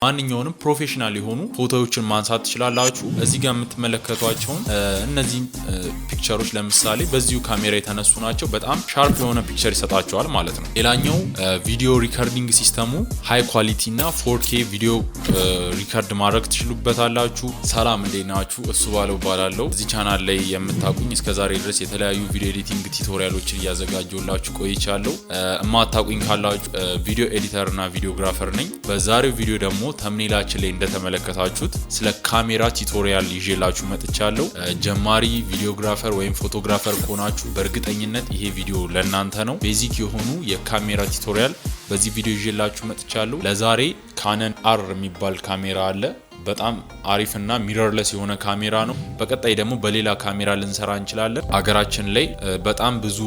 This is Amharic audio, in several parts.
ማንኛውንም ፕሮፌሽናል የሆኑ ፎቶዎችን ማንሳት ትችላላችሁ። እዚህ ጋር የምትመለከቷቸውን እነዚህ ፒክቸሮች ለምሳሌ በዚሁ ካሜራ የተነሱ ናቸው። በጣም ሻርፕ የሆነ ፒክቸር ይሰጣቸዋል ማለት ነው። ሌላኛው ቪዲዮ ሪከርዲንግ ሲስተሙ ሃይ ኳሊቲ እና 4K ቪዲዮ ሪከርድ ማድረግ ትችሉበታላችሁ። ሰላም እንዴት ናችሁ? እሱ ባለው ባላለው እዚህ ቻናል ላይ የምታቁኝ እስከዛሬ ድረስ የተለያዩ ቪዲዮ ኤዲቲንግ ቱቶሪያሎችን እያዘጋጀሁላችሁ ቆይቻለሁ። የማታቁኝ ካላችሁ ቪዲዮ ኤዲተር እና ቪዲዮግራፈር ነኝ። በዛሬው ቪዲዮ ደግሞ ተምኔላችን ላይ እንደተመለከታችሁት ስለ ካሜራ ቱቶሪያል ይዤላችሁ መጥቻለሁ። ጀማሪ ቪዲዮግራፈር ወይም ፎቶግራፈር ከሆናችሁ በእርግጠኝነት ይሄ ቪዲዮ ለእናንተ ነው። ቤዚክ የሆኑ የካሜራ ቱቶሪያል በዚህ ቪዲዮ ይዤላችሁ መጥቻለሁ። ለዛሬ ካነን አር የሚባል ካሜራ አለ። በጣም አሪፍና ሚረርለስ የሆነ ካሜራ ነው። በቀጣይ ደግሞ በሌላ ካሜራ ልንሰራ እንችላለን። አገራችን ላይ በጣም ብዙ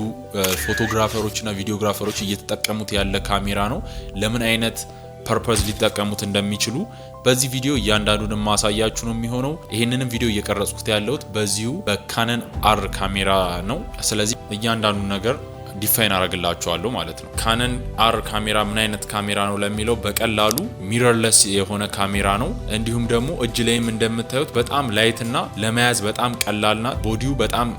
ፎቶግራፈሮችና ቪዲዮግራፈሮች እየተጠቀሙት ያለ ካሜራ ነው። ለምን አይነት ፐርፐዝ ሊጠቀሙት እንደሚችሉ በዚህ ቪዲዮ እያንዳንዱን ማሳያችሁ ነው የሚሆነው። ይሄንንም ቪዲዮ እየቀረጽኩት ያለሁት በዚሁ በካነን አር ካሜራ ነው። ስለዚህ እያንዳንዱን ነገር ዲፋይን አረግላችኋለሁ ማለት ነው። ካነን አር ካሜራ ምን አይነት ካሜራ ነው ለሚለው በቀላሉ ሚረርለስ የሆነ ካሜራ ነው። እንዲሁም ደግሞ እጅ ላይም እንደምታዩት በጣም ላይትና ለመያዝ በጣም ቀላልና ቦዲው በጣም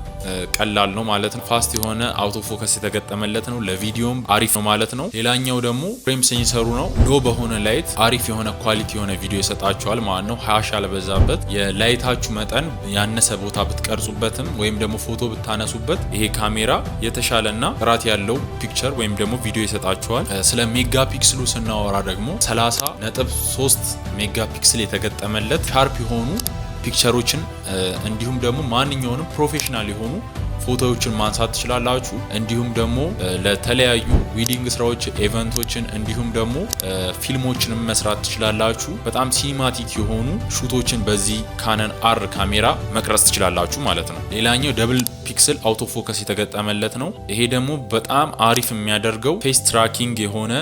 ቀላል ነው ማለት ነው። ፋስት የሆነ አውቶ ፎከስ የተገጠመለት ነው። ለቪዲዮም አሪፍ ነው ማለት ነው። ሌላኛው ደግሞ ፍሬም ሴንሰሩ ነው። ሎ በሆነ ላይት አሪፍ የሆነ ኳሊቲ የሆነ ቪዲዮ ይሰጣችኋል ማለት ነው። ሃሽ ያልበዛበት የላይታችሁ መጠን ያነሰ ቦታ ብትቀርጹበትም ወይም ደግሞ ፎቶ ብታነሱበት ይሄ ካሜራ የተሻለና ጥራት ያለው ፒክቸር ወይም ደግሞ ቪዲዮ ይሰጣችኋል። ስለ ሜጋ ፒክስሉ ስናወራ ደግሞ 30.3 ሜጋ ፒክስል የተገጠመለት ሻርፕ የሆኑ ፒክቸሮችን እንዲሁም ደግሞ ማንኛውንም ፕሮፌሽናል የሆኑ ፎቶዎችን ማንሳት ትችላላችሁ። እንዲሁም ደግሞ ለተለያዩ ዊዲንግ ስራዎች፣ ኢቨንቶችን እንዲሁም ደግሞ ፊልሞችንም መስራት ትችላላችሁ። በጣም ሲኒማቲክ የሆኑ ሹቶችን በዚህ ካነን አር ካሜራ መቅረጽ ትችላላችሁ ማለት ነው። ሌላኛው ደብል ፒክስል አውቶ ፎከስ የተገጠመለት ነው። ይሄ ደግሞ በጣም አሪፍ የሚያደርገው ፌስ ትራኪንግ የሆነ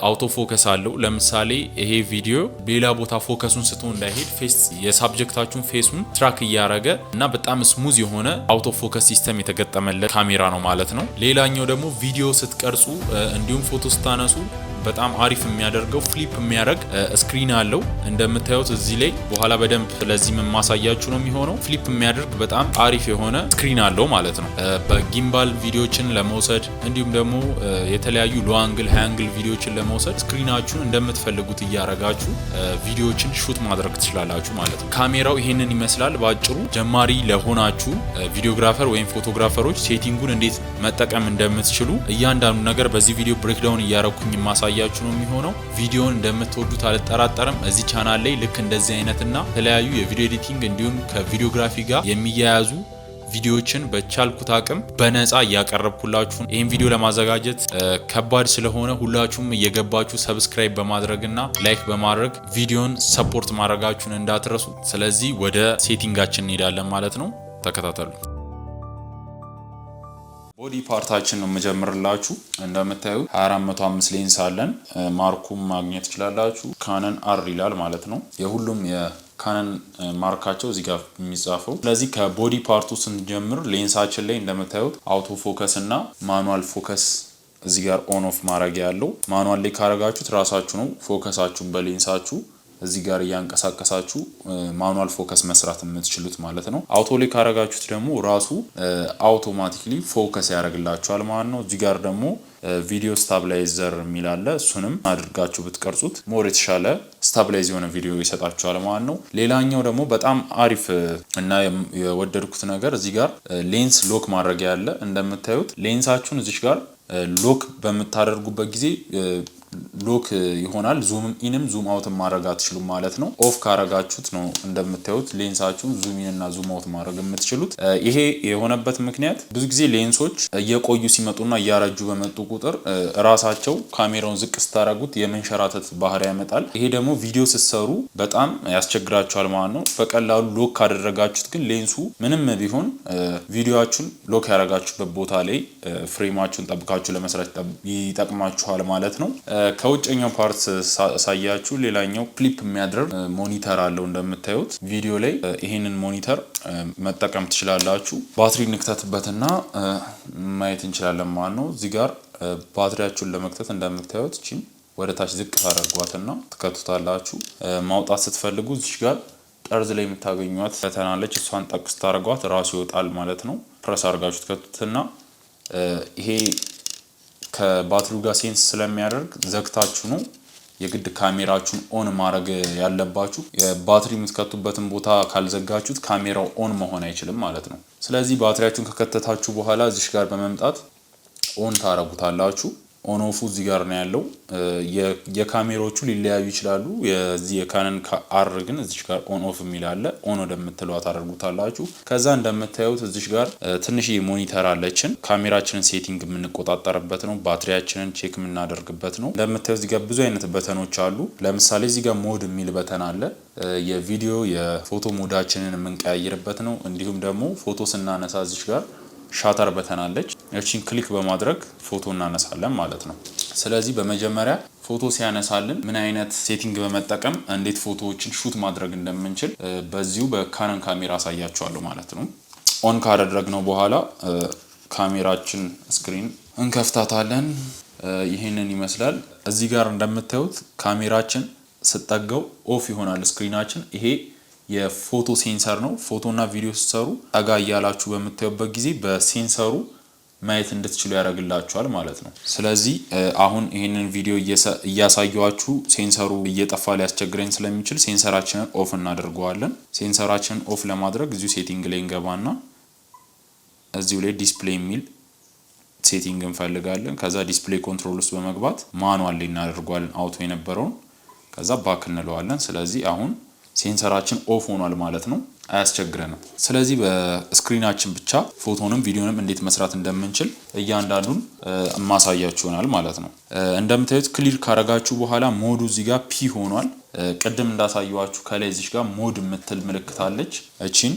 አውቶ ፎከስ አለው። ለምሳሌ ይሄ ቪዲዮ ሌላ ቦታ ፎከሱን ስቶ እንዳይሄድ ፌስ የሳብጀክታችሁን ፌሱን ትራክ እያረገ እና በጣም ስሙዝ የሆነ አውቶ ፎከስ ሲስተም የተገጠመለት ካሜራ ነው ማለት ነው። ሌላኛው ደግሞ ቪዲዮ ስትቀርጹ እንዲሁም ፎቶ ስታነሱ በጣም አሪፍ የሚያደርገው ፍሊፕ የሚያደርግ ስክሪን አለው። እንደምታዩት እዚህ ላይ በኋላ በደንብ ስለዚህ ማሳያችሁ ነው የሚሆነው። ፍሊፕ የሚያደርግ በጣም አሪፍ የሆነ ስክሪን አለው ማለት ነው። በጊምባል ቪዲዮችን ለመውሰድ እንዲሁም ደግሞ የተለያዩ ሎ አንግል ሃይ አንግል ቪዲዮችን ለመውሰድ ስክሪናችሁን እንደምትፈልጉት እያረጋችሁ ቪዲዮችን ሹት ማድረግ ትችላላችሁ ማለት ነው። ካሜራው ይሄንን ይመስላል ባጭሩ። ጀማሪ ለሆናችሁ ቪዲዮግራፈር ወይም ፎቶግራፈሮች ሴቲንጉን እንዴት መጠቀም እንደምትችሉ እያንዳንዱ ነገር በዚህ ቪዲዮ ብሬክዳውን እያረኩኝ ያችሁ ነው የሚሆነው። ቪዲዮን እንደምትወዱት አልጠራጠርም። እዚህ ቻናል ላይ ልክ እንደዚህ አይነትና የተለያዩ የቪዲዮ ኤዲቲንግ እንዲሁም ከቪዲዮግራፊ ጋር የሚያያዙ ቪዲዮዎችን በቻልኩት አቅም በነፃ እያቀረብኩላችሁ። ይህን ቪዲዮ ለማዘጋጀት ከባድ ስለሆነ ሁላችሁም እየገባችሁ ሰብስክራይብ በማድረግና ላይክ በማድረግ ቪዲዮን ሰፖርት ማድረጋችሁን እንዳትረሱ። ስለዚህ ወደ ሴቲንጋችን እንሄዳለን ማለት ነው። ተከታተሉ። ቦዲ ፓርታችን ነው መጀመርላችሁ። እንደምታዩት 2405 ሌንስ አለን። ማርኩም ማግኘት ትችላላችሁ። ካነን አር ይላል ማለት ነው። የሁሉም የካነን ማርካቸው እዚህ ጋር የሚጻፈው። ስለዚህ ከቦዲ ፓርቱ ስንጀምር ሌንሳችን ላይ እንደምታዩት አውቶ ፎከስ እና ማኑዋል ፎከስ እዚህ ጋር ኦን ኦፍ ማድረግ ያለው። ማኑዋል ላይ ካረጋችሁት ራሳችሁ ነው ፎከሳችሁን በሌንሳችሁ እዚህ ጋር ያንቀሳቀሳችሁ ማኑዋል ፎከስ መስራት የምትችሉት ማለት ነው። አውቶ ላይ ካረጋችሁት ደግሞ ራሱ አውቶማቲክሊ ፎከስ ያደርግላችኋል ማለት ነው። እዚህ ጋር ደግሞ ቪዲዮ ስታብላይዘር የሚል አለ። እሱንም አድርጋችሁ ብትቀርጹት ሞር የተሻለ ስታብላይዝ የሆነ ቪዲዮ ይሰጣችኋል ማለት ነው። ሌላኛው ደግሞ በጣም አሪፍ እና የወደድኩት ነገር እዚህ ጋር ሌንስ ሎክ ማድረግ ያለ። እንደምታዩት ሌንሳችሁን እዚህ ጋር ሎክ በምታደርጉበት ጊዜ ሎክ ይሆናል። ዙም ኢንም ዙም አውትም ማድረግ አትችሉም ማለት ነው። ኦፍ ካረጋችሁት ነው እንደምታዩት ሌንሳችሁን ዙም ኢን እና ዙም አውት ማድረግ የምትችሉት። ይሄ የሆነበት ምክንያት ብዙ ጊዜ ሌንሶች እየቆዩ ሲመጡና እያረጁ በመጡ ቁጥር ራሳቸው ካሜራውን ዝቅ ስታረጉት የመንሸራተት ባህሪ ያመጣል። ይሄ ደግሞ ቪዲዮ ስትሰሩ በጣም ያስቸግራችኋል ማለት ነው። በቀላሉ ሎክ ካደረጋችሁት ግን ሌንሱ ምንም ቢሆን ቪዲዮአችሁን ሎክ ያረጋችሁበት ቦታ ላይ ፍሬማችሁን ጠብቃችሁ ለመስራት ይጠቅማችኋል ማለት ነው። ከውጭኛው ፓርት ሳያችሁ ሌላኛው ፍሊፕ የሚያደርግ ሞኒተር አለው። እንደምታዩት ቪዲዮ ላይ ይሄንን ሞኒተር መጠቀም ትችላላችሁ። ባትሪ ንክተትበትና ማየት እንችላለን ማለት ነው። እዚህ ጋር ባትሪያችሁን ለመክተት እንደምታዩት እቺን ወደ ታች ዝቅ ታደርጓትና ትከቱታላችሁ። ማውጣት ስትፈልጉ እዚህ ጋር ጠርዝ ላይ የምታገኙት በተን አለች። እሷን ጠቅስ ታደርጓት ራሱ ይወጣል ማለት ነው። ፕረስ አድርጋችሁ ትከቱትና ይሄ ከባትሪው ጋር ሴንስ ስለሚያደርግ ዘግታችሁ ነው የግድ ካሜራችሁን ኦን ማድረግ ያለባችሁ። የባትሪ የምትከቱበትን ቦታ ካልዘጋችሁት ካሜራው ኦን መሆን አይችልም ማለት ነው። ስለዚህ ባትሪያችሁን ከከተታችሁ በኋላ እዚህ ጋር በመምጣት ኦን ታረጉታላችሁ። ኦን ኦፉ እዚህ ጋር ነው ያለው። የካሜራዎቹ ሊለያዩ ይችላሉ። የዚህ የካነን አር ግን እዚህ ጋር ኦን ኦፍ የሚል አለ። ኦን ወደምትለዋ ታደርጉታላችሁ። ከዛ እንደምታዩት እዚህ ጋር ትንሽ ሞኒተር አለችን። ካሜራችንን ሴቲንግ የምንቆጣጠርበት ነው። ባትሪያችንን ቼክ የምናደርግበት ነው። እንደምታዩት እዚህ ጋር ብዙ አይነት በተኖች አሉ። ለምሳሌ እዚህ ጋር ሞድ የሚል በተን አለ። የቪዲዮ የፎቶ ሞዳችንን የምንቀያይርበት ነው። እንዲሁም ደግሞ ፎቶ ስናነሳ እዚህ ጋር ሻተር በተን አለች። እቺን ክሊክ በማድረግ ፎቶ እናነሳለን ማለት ነው። ስለዚህ በመጀመሪያ ፎቶ ሲያነሳልን ምን አይነት ሴቲንግ በመጠቀም እንዴት ፎቶዎችን ሹት ማድረግ እንደምንችል በዚሁ በካነን ካሜራ አሳያችኋለሁ ማለት ነው። ኦን ካደረግነው በኋላ ካሜራችን ስክሪን እንከፍታታለን። ይሄንን ይመስላል። እዚህ ጋር እንደምታዩት ካሜራችን ስጠጋው ኦፍ ይሆናል ስክሪናችን። ይሄ የፎቶ ሴንሰር ነው። ፎቶና ቪዲዮ ሲሰሩ ጠጋ እያላችሁ በምታዩበት ጊዜ በሴንሰሩ ማየት እንድትችሉ ያደርግላችኋል ማለት ነው። ስለዚህ አሁን ይሄንን ቪዲዮ እያሳየዋችሁ ሴንሰሩ እየጠፋ ሊያስቸግረኝ ስለሚችል ሴንሰራችንን ኦፍ እናደርገዋለን። ሴንሰራችንን ኦፍ ለማድረግ እዚሁ ሴቲንግ ላይ እንገባና እዚሁ ላይ ዲስፕሌይ የሚል ሴቲንግ እንፈልጋለን። ከዛ ዲስፕሌይ ኮንትሮል ውስጥ በመግባት ማኑዋል ላይ እናደርገዋለን አውቶ የነበረውን። ከዛ ባክ እንለዋለን። ስለዚህ አሁን ሴንሰራችን ኦፍ ሆኗል ማለት ነው። አያስቸግረንም። ስለዚህ በስክሪናችን ብቻ ፎቶንም ቪዲዮንም እንዴት መስራት እንደምንችል እያንዳንዱን ማሳያችሁ ይሆናል ማለት ነው። እንደምታዩት ክሊር ካረጋችሁ በኋላ ሞዱ እዚህ ጋር ፒ ሆኗል። ቅድም እንዳሳየዋችሁ ከላይ እዚህ ጋር ሞድ የምትል ምልክት አለች። እቺን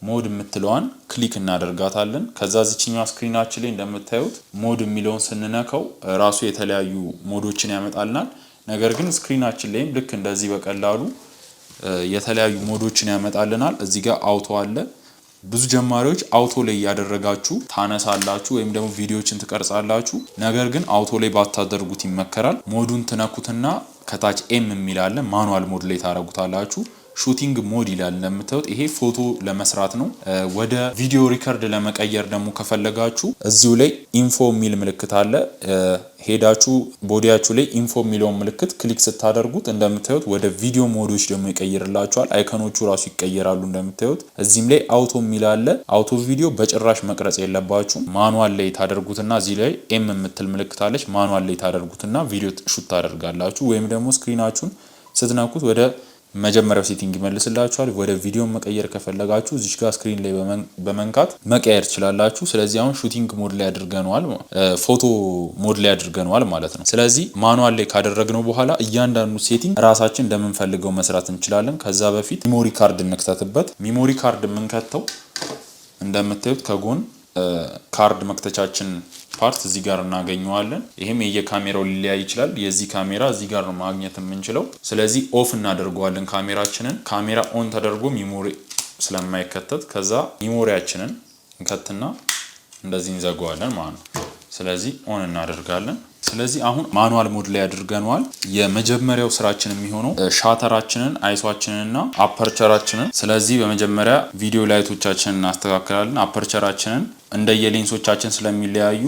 ሞድ የምትለዋን ክሊክ እናደርጋታለን። ከዛ እዚህኛው ስክሪናችን ላይ እንደምታዩት ሞድ የሚለውን ስንነካው ራሱ የተለያዩ ሞዶችን ያመጣልናል። ነገር ግን ስክሪናችን ላይም ልክ እንደዚህ በቀላሉ የተለያዩ ሞዶችን ያመጣልናል። እዚህ ጋር አውቶ አለ። ብዙ ጀማሪዎች አውቶ ላይ ያደረጋችሁ ታነሳላችሁ ወይም ደግሞ ቪዲዮዎችን ትቀርጻላችሁ። ነገር ግን አውቶ ላይ ባታደርጉት ይመከራል። ሞዱን ትነኩትና ከታች ኤም የሚል አለ። ማኑዋል ሞድ ላይ ታረጉታላችሁ። ሹቲንግ ሞድ ይላል። እንደምታዩት ይሄ ፎቶ ለመስራት ነው። ወደ ቪዲዮ ሪከርድ ለመቀየር ደግሞ ከፈለጋችሁ እዚሁ ላይ ኢንፎ የሚል ምልክት አለ። ሄዳችሁ ቦዲያችሁ ላይ ኢንፎ የሚለውን ምልክት ክሊክ ስታደርጉት እንደምታዩት ወደ ቪዲዮ ሞዶች ደግሞ ይቀይርላችኋል። አይከኖቹ ራሱ ይቀየራሉ። እንደምታዩት እዚህም ላይ አውቶ የሚል አለ። አውቶ ቪዲዮ በጭራሽ መቅረጽ የለባችሁ። ማኑዋል ላይ ታደርጉትና እዚህ ላይ ኤም የምትል ምልክት አለች። ማኑዋል ላይ ታደርጉትና ቪዲዮ ሹት ታደርጋላችሁ። ወይም ደግሞ ስክሪናችሁን ስትነኩት ወደ መጀመሪያው ሴቲንግ ይመልስላችኋል። ወደ ቪዲዮ መቀየር ከፈለጋችሁ እዚህ ጋር ስክሪን ላይ በመንካት መቀየር ትችላላችሁ። ስለዚህ አሁን ሹቲንግ ሞድ ላይ አድርገነዋል፣ ፎቶ ሞድ ላይ አድርገነዋል ማለት ነው። ስለዚህ ማኑዋል ላይ ካደረግነው በኋላ እያንዳንዱ ሴቲንግ ራሳችን እንደምንፈልገው መስራት እንችላለን። ከዛ በፊት ሚሞሪ ካርድ እንክተትበት። ሚሞሪ ካርድ የምንከተው እንደምታዩት ከጎን ካርድ መክተቻችን ፓርት እዚህ ጋር እናገኘዋለን። ይሄም የየካሜራው ሊለያይ ይችላል። የዚህ ካሜራ እዚህ ጋር ነው ማግኘት የምንችለው። ስለዚህ ኦፍ እናደርገዋለን ካሜራችንን። ካሜራ ኦን ተደርጎ ሚሞሪ ስለማይከተት ከዛ ሚሞሪያችንን እንከትና እንደዚህ እንዘጋዋለን ማለት ነው። ስለዚህ ኦን እናደርጋለን። ስለዚህ አሁን ማኑዋል ሞድ ላይ አድርገናል። የመጀመሪያው ስራችን የሚሆነው ሻተራችንን፣ አይሷችንንና አፐርቸራችንን። ስለዚህ በመጀመሪያ ቪዲዮ ላይቶቻችንን እናስተካክላለን። አፐርቸራችንን እንደየሌንሶቻችን ስለሚለያዩ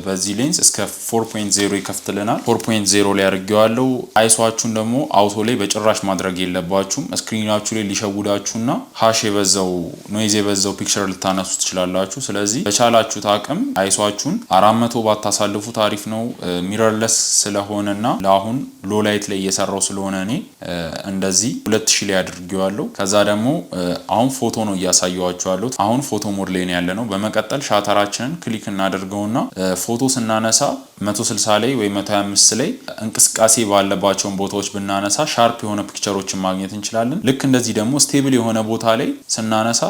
በዚህ ሌንስ እስከ 4.0 ይከፍትልናል። 4.0 ላይ አድርጌዋለሁ። አይሷችሁን ደግሞ አውቶ ላይ በጭራሽ ማድረግ የለባችሁም። ስክሪናችሁ ላይ ሊሸውዳችሁና ሃሽ የበዛው ኖይዝ የበዛው ፒክቸር ልታነሱ ትችላላችሁ። ስለዚህ በቻላችሁት አቅም አይሷችሁን 400 ባታሳልፉ ታሪፍ ነው። ሚረርለስ ስለሆነና ለአሁን ሎ ላይት ላይ እየሰራው ስለሆነ እኔ እንደዚህ 2000 ላይ አድርጌዋለሁ። ከዛ ደግሞ አሁን ፎቶ ነው እያሳየዋችሁ ያለሁት። አሁን ፎቶ ሞድ ላይ ነው ያለነው። በመቀጠል ሻተራችንን ክሊክ እናደርገውና ፎቶ ስናነሳ 160 ላይ ወይ 125 ላይ እንቅስቃሴ ባለባቸውን ቦታዎች ብናነሳ ሻርፕ የሆነ ፒክቸሮችን ማግኘት እንችላለን። ልክ እንደዚህ ደግሞ ስቴብል የሆነ ቦታ ላይ ስናነሳ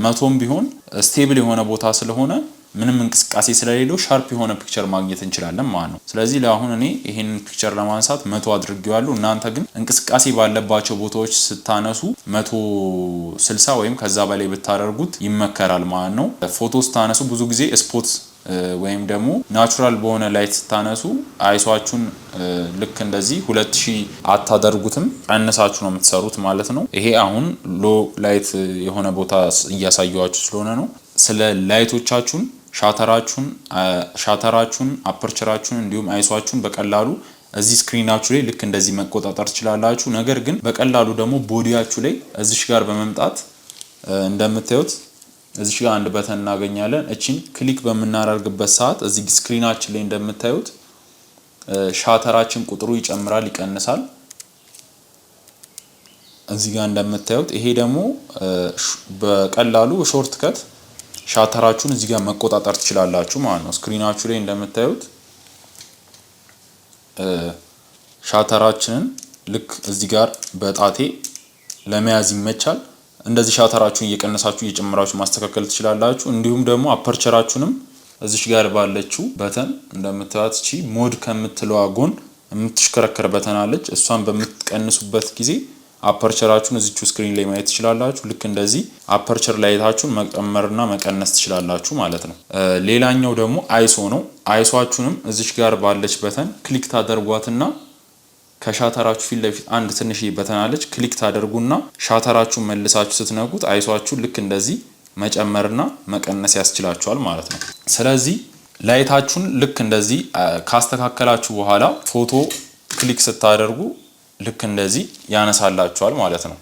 100ም ቢሆን ስቴብል የሆነ ቦታ ስለሆነ ምንም እንቅስቃሴ ስለሌለው ሻርፕ የሆነ ፒክቸር ማግኘት እንችላለን ማለት ነው። ስለዚህ ለአሁን እኔ ይሄንን ፒክቸር ለማንሳት 100 አድርጌዋለሁ። እናንተ ግን እንቅስቃሴ ባለባቸው ቦታዎች ስታነሱ 160 ወይም ከዛ በላይ ብታደርጉት ይመከራል ማለት ነው። ፎቶ ስታነሱ ብዙ ጊዜ ስፖት ወይም ደግሞ ናቹራል በሆነ ላይት ስታነሱ አይሷችሁን ልክ እንደዚህ 2000 አታደርጉትም፣ ቀንሳችሁ ነው የምትሰሩት ማለት ነው። ይሄ አሁን ሎ ላይት የሆነ ቦታ እያሳየዋችሁ ስለሆነ ነው። ስለ ላይቶቻችሁን ሻተራችሁን አፐርቸራችሁን እንዲሁም አይሷችሁን በቀላሉ እዚህ ስክሪናችሁ ላይ ልክ እንደዚህ መቆጣጠር ትችላላችሁ። ነገር ግን በቀላሉ ደግሞ ቦዲያችሁ ላይ እዚሽ ጋር በመምጣት እንደምታዩት እዚሽ ጋር አንድ በተን እናገኛለን። እቺን ክሊክ በምናደርግበት ሰዓት እዚህ ስክሪናችን ላይ እንደምታዩት ሻተራችን ቁጥሩ ይጨምራል፣ ይቀንሳል። እዚህ ጋር እንደምታዩት ይሄ ደግሞ በቀላሉ ሾርት ከት ሻተራችሁን እዚህ ጋር መቆጣጠር ትችላላችሁ ማለት ነው። ስክሪናችሁ ላይ እንደምታዩት ሻተራችንን ልክ እዚህ ጋር በጣቴ ለመያዝ ይመቻል። እንደዚህ ሻተራችሁን እየቀነሳችሁ እየጨመራችሁ ማስተካከል ትችላላችሁ። እንዲሁም ደግሞ አፐርቸራችሁንም እዚሽ ጋር ባለችው በተን እንደምታዩት እቺ ሞድ ከምትለዋ ጎን የምትሽከረከር በተን አለች። እሷን በምትቀንሱበት ጊዜ አፐርቸራችሁን እዚቹ ስክሪን ላይ ማየት ትችላላችሁ። ልክ እንደዚህ አፐርቸር ላይታችሁን መጨመርና መቀነስ ትችላላችሁ ማለት ነው። ሌላኛው ደግሞ አይሶ ነው። አይሷችሁንም እዚች ጋር ባለች በተን ክሊክ ታደርጓትና ከሻተራችሁ ፊት ለፊት አንድ ትንሽ በተን አለች። ክሊክ ታደርጉና ሻተራችሁን መልሳችሁ ስትነኩት አይሷችሁን ልክ እንደዚህ መጨመርና መቀነስ ያስችላችኋል ማለት ነው። ስለዚህ ላይታችሁን ልክ እንደዚህ ካስተካከላችሁ በኋላ ፎቶ ክሊክ ስታደርጉ ልክ እንደዚህ ያነሳላችኋል ማለት ነው።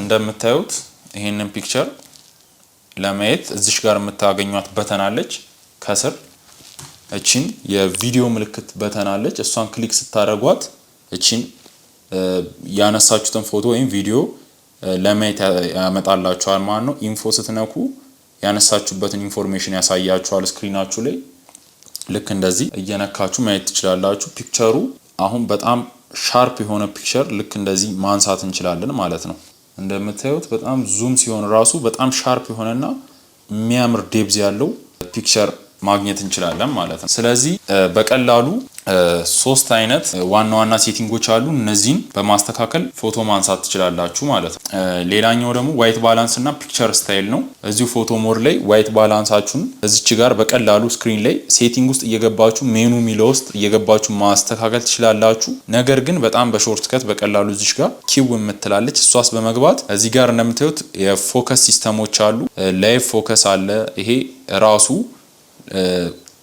እንደምታዩት ይሄንን ፒክቸር ለማየት እዚሽ ጋር የምታገኙት በተን አለች። ከስር እቺን የቪዲዮ ምልክት በተን አለች። እሷን ክሊክ ስታደርጓት እቺን ያነሳችሁትን ፎቶ ወይም ቪዲዮ ለማየት ያመጣላችኋል ማለት ነው። ኢንፎ ስትነኩ ያነሳችሁበትን ኢንፎርሜሽን ያሳያችኋል ስክሪናችሁ ላይ። ልክ እንደዚህ እየነካችሁ ማየት ትችላላችሁ። ፒክቸሩ አሁን በጣም ሻርፕ የሆነ ፒክቸር ልክ እንደዚህ ማንሳት እንችላለን ማለት ነው። እንደምታዩት በጣም ዙም ሲሆን ራሱ በጣም ሻርፕ የሆነና የሚያምር ዴፕዝ ያለው ፒክቸር ማግኘት እንችላለን ማለት ነው። ስለዚህ በቀላሉ ሶስት አይነት ዋና ዋና ሴቲንጎች አሉ። እነዚህን በማስተካከል ፎቶ ማንሳት ትችላላችሁ ማለት ነው። ሌላኛው ደግሞ ዋይት ባላንስ እና ፒክቸር ስታይል ነው። እዚሁ ፎቶ ሞድ ላይ ዋይት ባላንሳችሁን እዚች ጋር በቀላሉ ስክሪን ላይ ሴቲንግ ውስጥ እየገባችሁ ሜኑ ሚለው ውስጥ እየገባችሁ ማስተካከል ትችላላችሁ። ነገር ግን በጣም በሾርት ከት በቀላሉ እዚች ጋር ኪው የምትላለች እሷስ በመግባት እዚህ ጋር እንደምታዩት የፎከስ ሲስተሞች አሉ። ላይቭ ፎከስ አለ። ይሄ ራሱ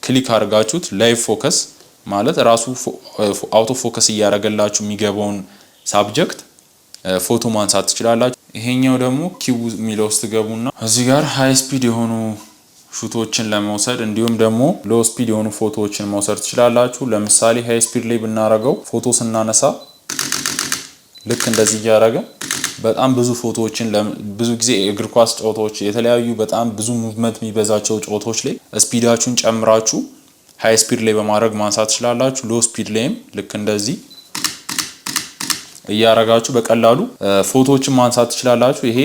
ክሊክ አድርጋችሁት ላይቭ ፎከስ ማለት ራሱ አውቶ ፎከስ እያደረገላችሁ የሚገባውን ሳብጀክት ፎቶ ማንሳት ትችላላችሁ። ይሄኛው ደግሞ ኪው ሚለው ውስጥ ገቡና እዚህ ጋር ሃይ ስፒድ የሆኑ ሹቶችን ለመውሰድ እንዲሁም ደግሞ ሎ ስፒድ የሆኑ ፎቶዎችን መውሰድ ትችላላችሁ። ለምሳሌ ሃይ ስፒድ ላይ ብናረገው ፎቶ ስናነሳ ልክ እንደዚህ እያደረገ በጣም ብዙ ፎቶዎችን ብዙ ጊዜ እግር ኳስ ጨዋታዎች የተለያዩ በጣም ብዙ ሙቭመንት የሚበዛቸው ጨዋታዎች ላይ ስፒዳችሁን ጨምራችሁ ሃይ ስፒድ ላይ በማድረግ ማንሳት ትችላላችሁ። ሎ ስፒድ ላይም ልክ እንደዚህ እያረጋችሁ በቀላሉ ፎቶዎችን ማንሳት ትችላላችሁ። ይሄ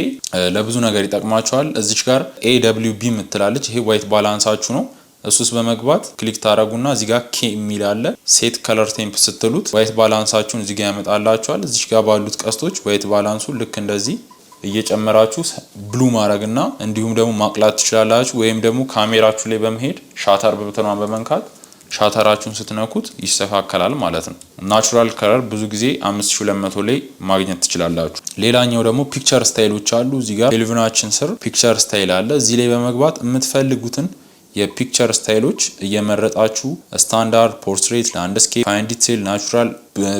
ለብዙ ነገር ይጠቅማችኋል። እዚች ጋር AWB የምትላለች ይሄ ዋይት ባላንሳችሁ ነው። እሱስ በመግባት ክሊክ ታረጉና እዚህ ጋር ኬ የሚል አለ። ሴት ከለር ቴምፕ ስትሉት ዋይት ባላንሳችሁን እዚህ ጋር ያመጣላችኋል። እዚች ጋር ባሉት ቀስቶች ዋይት ባላንሱን ልክ እንደዚህ እየጨመራችሁ ብሉ ማድረግና እንዲሁም ደግሞ ማቅላት ትችላላችሁ። ወይም ደግሞ ካሜራችሁ ላይ በመሄድ ሻተር በተኗን በመንካት ሻተራችሁን ስትነኩት ይስተካከላል ማለት ነው። ናቹራል ከለር ብዙ ጊዜ 5200 ላይ ማግኘት ትችላላችሁ። ሌላኛው ደግሞ ፒክቸር ስታይሎች አሉ። እዚህ ጋር ቴሌቪዥናችን ስር ፒክቸር ስታይል አለ። እዚህ ላይ በመግባት የምትፈልጉትን የፒክቸር ስታይሎች እየመረጣችሁ ስታንዳርድ፣ ፖርትሬት፣ ላንድስኬፕ፣ ፋይን ዲቴል፣ ናቹራል፣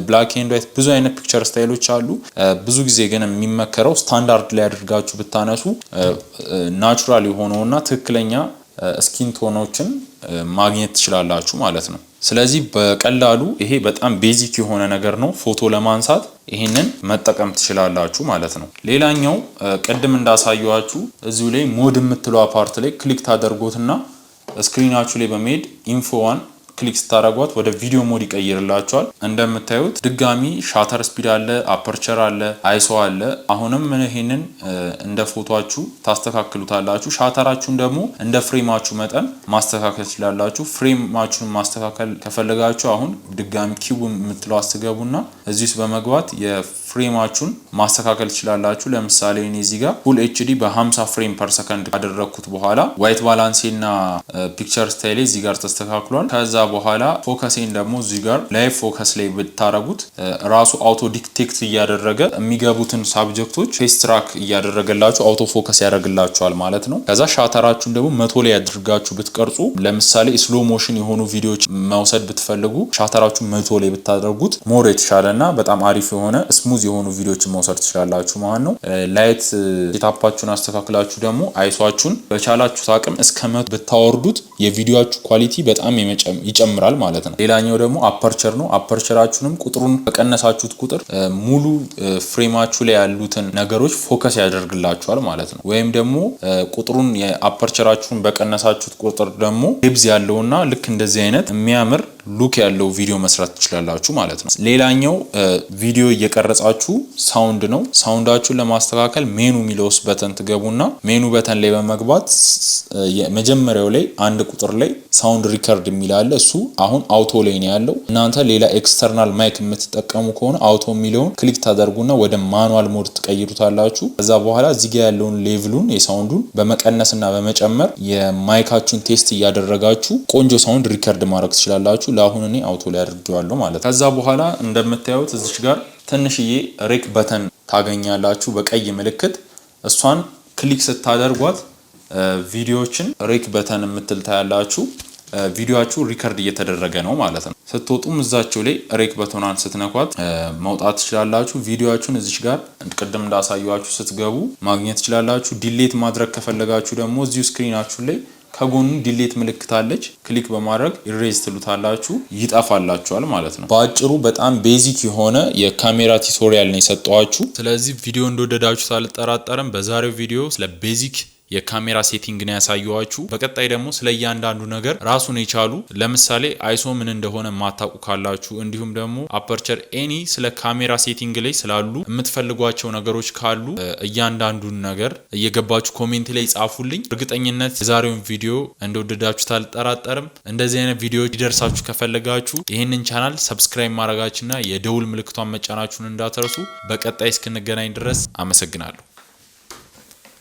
ብላክ ኤንድ ዋይት ብዙ አይነት ፒክቸር ስታይሎች አሉ። ብዙ ጊዜ ግን የሚመከረው ስታንዳርድ ላይ አድርጋችሁ ብታነሱ ናቹራል የሆነውና ትክክለኛ ስኪን ቶኖችን ማግኘት ትችላላችሁ ማለት ነው። ስለዚህ በቀላሉ ይሄ በጣም ቤዚክ የሆነ ነገር ነው። ፎቶ ለማንሳት ይሄንን መጠቀም ትችላላችሁ ማለት ነው። ሌላኛው ቅድም እንዳሳየዋችሁ እዚሁ ላይ ሞድ የምትለው ፓርት ላይ ክሊክ ታደርጉትና ስክሪናችሁ ላይ በመሄድ ኢንፎ ዋን ክሊክ ስታደርጓት ወደ ቪዲዮ ሞድ ይቀይርላችኋል። እንደምታዩት ድጋሚ ሻተር ስፒድ አለ፣ አፐርቸር አለ፣ አይሶ አለ። አሁንም ይሄንን እንደ ፎቶአችሁ ታስተካክሉታላችሁ። ሻተራችሁን ደግሞ እንደ ፍሬማችሁ መጠን ማስተካከል ትችላላችሁ። ፍሬማችሁን ማስተካከል ከፈለጋችሁ አሁን ድጋሚ ኪው የምትለው አስገቡና እዚህ ውስጥ በመግባት ፍሬማችሁን ማስተካከል ትችላላችሁ። ለምሳሌ እኔ እዚህ ጋር ፉል ኤችዲ በ50 ፍሬም ፐር ሰከንድ ካደረኩት በኋላ ዋይት ባላንሴና ፒክቸር ስታይል እዚህ ጋር ተስተካክሏል። ከዛ በኋላ ፎከሴን ደግሞ እዚህ ጋር ላይቭ ፎከስ ላይ ብታረጉት ራሱ አውቶ ዲቴክት እያደረገ የሚገቡትን ሳብጀክቶች ፌስ ትራክ እያደረገላችሁ አውቶ ፎከስ ያደርግላችኋል ማለት ነው። ከዛ ሻተራችሁን ደግሞ 100 ላይ አድርጋችሁ ብትቀርጹ ለምሳሌ ስሎ ሞሽን የሆኑ ቪዲዮዎች መውሰድ ብትፈልጉ ሻተራችሁን 100 ላይ ብታደርጉት ሞር የተሻለና በጣም አሪፍ የሆነ ስሙዝ የሆኑ ቪዲዮዎችን መውሰድ ትችላላችሁ ማለት ነው። ላይት ሴታፓችሁን አስተካክላችሁ ደግሞ አይሷችሁን በቻላችሁት አቅም እስከ 100 ብታወርዱት የቪዲዮአችሁ ኳሊቲ በጣም ይጨምራል ማለት ነው። ሌላኛው ደግሞ አፐርቸር ነው። አፐርቸራችሁንም ቁጥሩን በቀነሳችሁት ቁጥር ሙሉ ፍሬማችሁ ላይ ያሉትን ነገሮች ፎከስ ያደርግላችኋል ማለት ነው። ወይም ደግሞ ቁጥሩን የአፐርቸራችሁን በቀነሳችሁት ቁጥር ደግሞ ዴፕዝ ያለውና ልክ እንደዚህ አይነት የሚያምር ሉክ ያለው ቪዲዮ መስራት ትችላላችሁ ማለት ነው። ሌላኛው ቪዲዮ እየቀረጻችሁ ሳውንድ ነው። ሳውንዳችሁን ለማስተካከል ሜኑ የሚለውስ በተን ትገቡና ሜኑ በተን ላይ በመግባት መጀመሪያው ላይ አንድ ቁጥር ላይ ሳውንድ ሪከርድ የሚል አለ። እሱ አሁን አውቶ ላይ ነው ያለው። እናንተ ሌላ ኤክስተርናል ማይክ የምትጠቀሙ ከሆነ አውቶ የሚለውን ክሊክ ታደርጉና ወደ ማኑዋል ሞድ ትቀይሩታላችሁ። ከዛ በኋላ እዚህ ጋር ያለውን ሌቭሉን የሳውንዱን በመቀነስና በመጨመር የማይካችሁን ቴስት እያደረጋችሁ ቆንጆ ሳውንድ ሪከርድ ማድረግ ትችላላችሁ። ለአሁን እኔ አውቶ ላይ አድርጌዋለሁ ማለት ነው። ከዛ በኋላ እንደምታዩት እዚች ጋር ትንሽዬ ሬክ በተን ታገኛላችሁ በቀይ ምልክት። እሷን ክሊክ ስታደርጓት ቪዲዮዎችን ሬክ በተን የምትል ታያላችሁ። ቪዲዮአችሁ ሪከርድ እየተደረገ ነው ማለት ነው። ስትወጡም እዛችሁ ላይ ሬክ በተኗን ስትነኳት መውጣት ትችላላችሁ። ቪዲዮአችሁን እዚች ጋር ቅድም እንዳሳየዋችሁ ስትገቡ ማግኘት ትችላላችሁ። ዲሌት ማድረግ ከፈለጋችሁ ደግሞ እዚሁ ስክሪናችሁ ላይ ከጎኑ ዲሌት ምልክት አለች። ክሊክ በማድረግ ኢሬዝ ትሉታላችሁ፣ ይጠፋላችኋል ማለት ነው። በአጭሩ በጣም ቤዚክ የሆነ የካሜራ ቱቶሪያል ነው የሰጠዋችሁ። ስለዚህ ቪዲዮ እንደወደዳችሁ አልጠራጠርም። በዛሬው ቪዲዮ ስለ ቤዚክ የካሜራ ሴቲንግ ነው ያሳየዋችሁ። በቀጣይ ደግሞ ስለ እያንዳንዱ ነገር ራሱን የቻሉ ለምሳሌ አይሶ ምን እንደሆነ ማታውቁ ካላችሁ እንዲሁም ደግሞ አፐርቸር ኤኒ ስለ ካሜራ ሴቲንግ ላይ ስላሉ የምትፈልጓቸው ነገሮች ካሉ እያንዳንዱን ነገር እየገባችሁ ኮሜንት ላይ ጻፉልኝ። እርግጠኝነት የዛሬውን ቪዲዮ እንደወደዳችሁ አልጠራጠርም። እንደዚህ አይነት ቪዲዮዎች ይደርሳችሁ ከፈለጋችሁ ይህንን ቻናል ሰብስክራይብ ማድረጋችሁና የደውል ምልክቷን መጫናችሁን እንዳትረሱ። በቀጣይ እስክንገናኝ ድረስ አመሰግናለሁ።